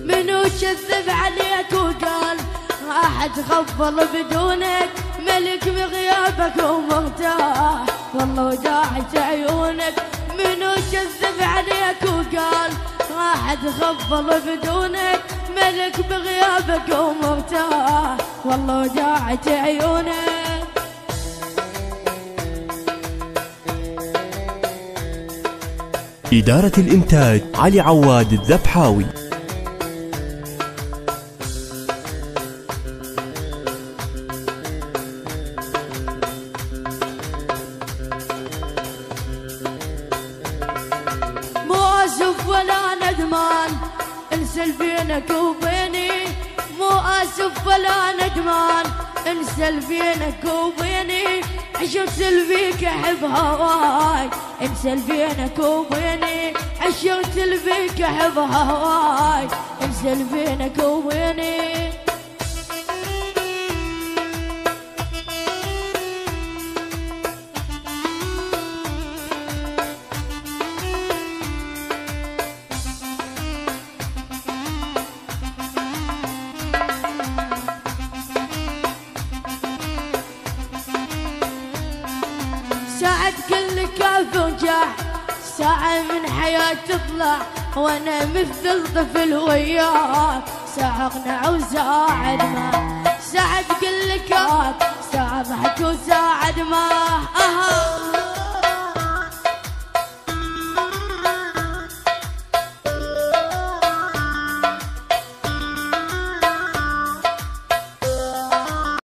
منو كذب عليك وقال احد غفل بدونك، ملك بغيابك ومرتاح والله وداعت عيونك. منو كذب عليك وقال احد غفل بدونك، ملك بغيابك ومرتاح والله وداعت عيونك. إدارة الإنتاج علي عواد الذبحاوي. مو آسف ولا ندمان انسى بينك وبيني، مو آسف ولا ندمان انسى بينك وبيني. عشرت البيك احب هواي انسى بينك وبيني، عشرت البيك احب هواي انسى بينك وبيني. ساعة كل كاف ونجاح، ساعة من حياتي تطلع وانا مثل طفل وياك، ساعة اقنع وساعة ما، ساعة كل كاف، ساعة ضحك وساعة ما.